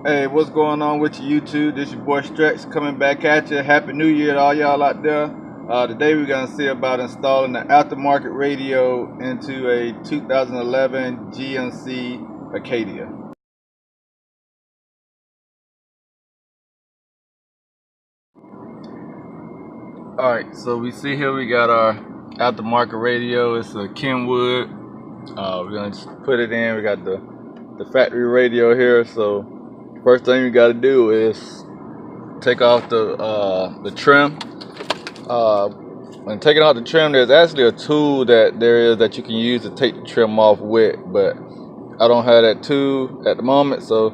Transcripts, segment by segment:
Hey, what's going on with you, YouTube? This your boy Stretch coming back at you. Happy New Year to all y'all out there. Today we're going to see about installing the aftermarket radio into a 2011 GMC Acadia. Alright, so we see here we got our aftermarket radio. It's a Kenwood. We're going to just put it in. We got the factory radio here. So first thing you got to do is take off the trim. When taking out the trim, there's actually a tool that you can use to take the trim off with, but I don't have that tool at the moment, so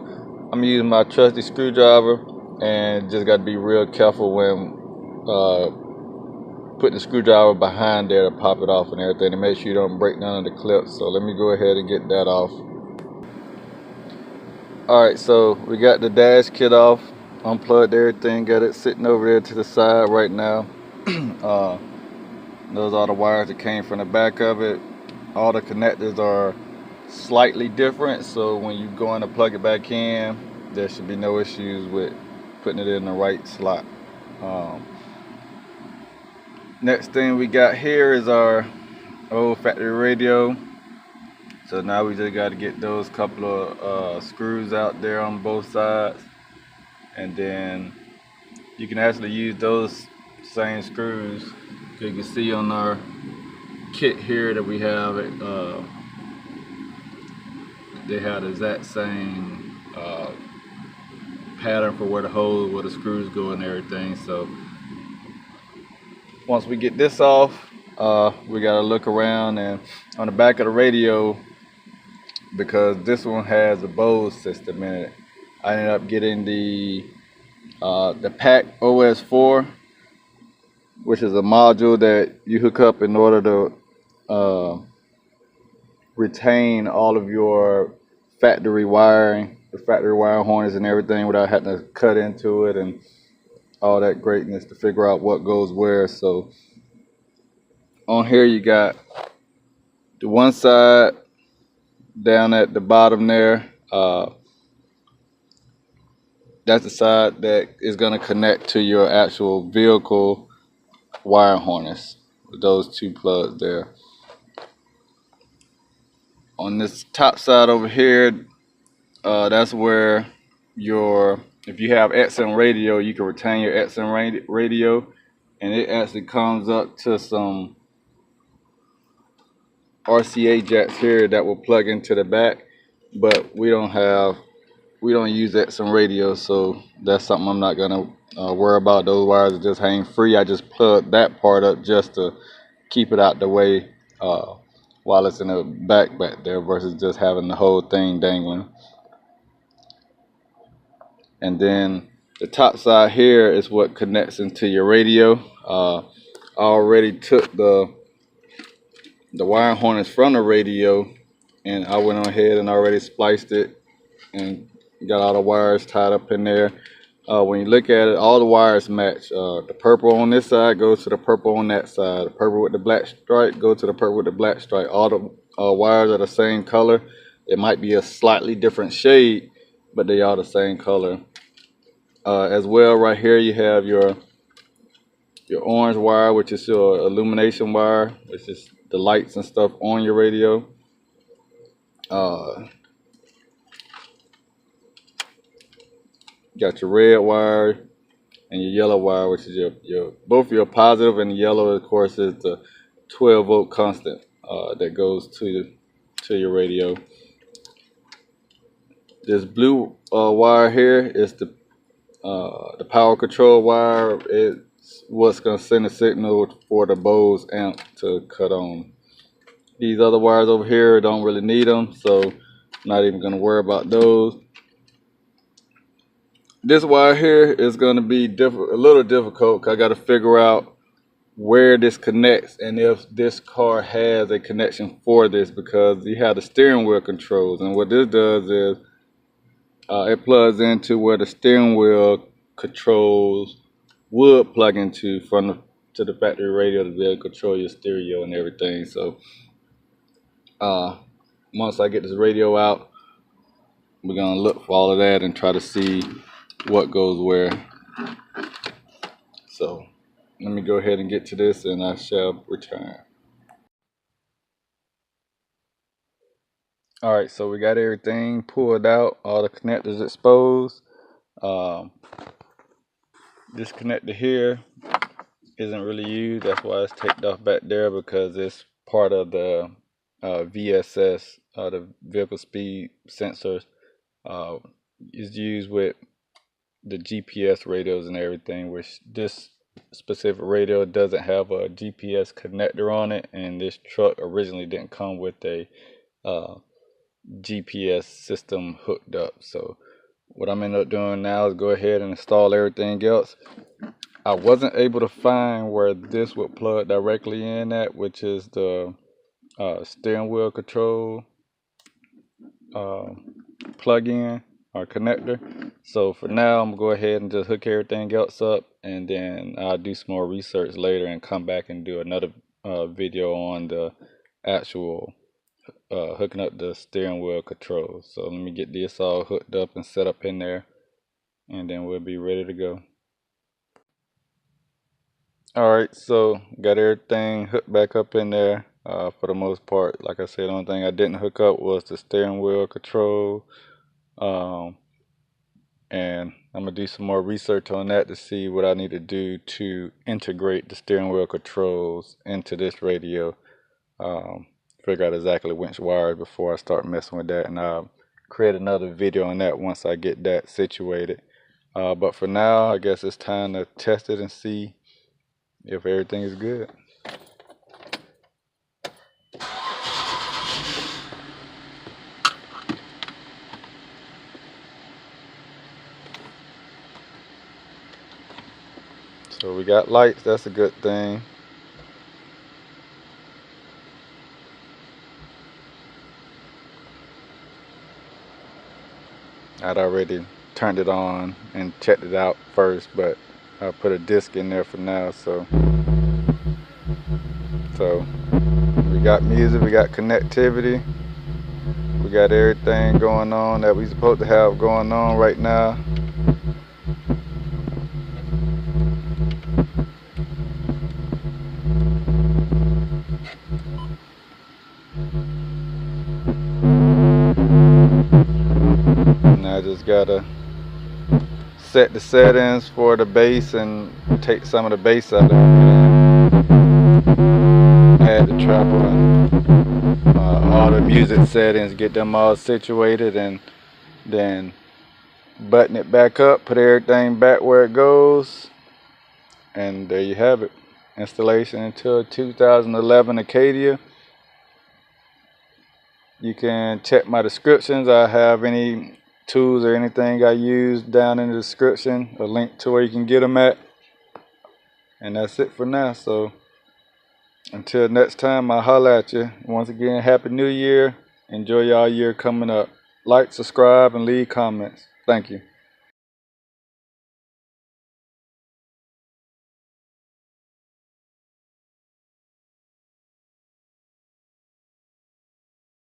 I'm using my trusty screwdriver, and just got to be real careful when putting the screwdriver behind there to pop it off and everything, to make sure you don't break none of the clips. So let me go ahead and get that off. Alright, so we got the dash kit off, unplugged everything, got it sitting over there to the side right now. Those are the wires that came from the back of it. All the connectors are slightly different, so when you go in to plug it back in, there should be no issues with putting it in the right slot. Next thing we got here is our old factory radio. So now we just got to get those couple of screws out there on both sides, and then you can actually use those same screws. You can see on our kit here that we have it, they have the exact same pattern for where the screws go and everything. So once we get this off, we got to look around, and on the back of the radio, because this one has a Bose system in it, I ended up getting the PAC OS4, which is a module that you hook up in order to retain all of your factory wiring, the factory wire harness and everything, without having to cut into it and all that greatness to figure out what goes where. So on here you got the one side down at the bottom there, that's the side that is going to connect to your actual vehicle wire harness with those two plugs there. On this top side over here, that's where if you have XM radio, you can retain your XM radio, and it actually comes up to some RCA jacks here that will plug into the back, but we don't use XM radio, so that's something I'm not gonna worry about. Those wires are just hang free. I just plug that part up just to keep it out the way while it's in the back there, versus just having the whole thing dangling. And then the top side here is what connects into your radio. I already took the wire harness from the radio, and I went on ahead and already spliced it and got all the wires tied up in there. When you look at it, all the wires match. The purple on this side goes to the purple on that side. The purple with the black stripe goes to the purple with the black stripe. All the wires are the same color. It might be a slightly different shade, but they are the same color. As well, right here you have your orange wire, which is your illumination wire, which is the lights and stuff on your radio. Got your red wire and your yellow wire, which is your both your positive, and the yellow, of course, is the 12-volt constant that goes to your radio. This blue wire here is the power control wire. It's what's going to send a signal for the Bose amp to cut on. These other wires over here don't really need them, so I'm not even going to worry about those. This wire here is going to be a little difficult, because I got to figure out where this connects and if this car has a connection for this, because you have the steering wheel controls, and what this does is it plugs into where the steering wheel controls would plug into to the factory radio to be able to control your stereo and everything. So once I get this radio out, we're gonna look for all of that and try to see what goes where. So let me go ahead and get to this and I shall return. All right, so we got everything pulled out, all the connectors exposed. This connector here isn't really used. That's why it's taped off back there, because it's part of the VSS, the vehicle speed sensors. Is used with the GPS radios and everything, which this specific radio doesn't have a GPS connector on it, and this truck originally didn't come with a GPS system hooked up. So what I'm ended up doing now is go ahead and install everything else. I wasn't able to find where this would plug directly in at, which is the steering wheel control plug-in or connector. So for now, I'm gonna go ahead and just hook everything else up, and then I'll do some more research later and come back and do another video on the actual hooking up the steering wheel controls. So let me get this all hooked up and set up in there, and then we'll be ready to go. Alright, so got everything hooked back up in there for the most part. Like I said, the only thing I didn't hook up was the steering wheel control. And I'm going to do some more research on that to see what I need to do to integrate the steering wheel controls into this radio. Figure out exactly which wires before I start messing with that, and I'll create another video on that once I get that situated. But for now, I guess it's time to test it and see if everything is good. So we got lights, that's a good thing. I'd already turned it on and checked it out first, but I put a disc in there for now. So we got music, we got connectivity, we got everything going on that we supposed to have going on right now. And I just gotta set the settings for the bass and take some of the bass out of it. Add the treble and all the music settings, get them all situated, and then button it back up, put everything back where it goes, and there you have it. Installation into a 2011 Acadia. You can check my descriptions. I have any tools or anything I use down in the description, a link to where you can get them at. And that's it for now. So until next time, I'll holler at you. Once again, Happy New Year. Enjoy y'all year coming up. Like, subscribe, and leave comments. Thank you.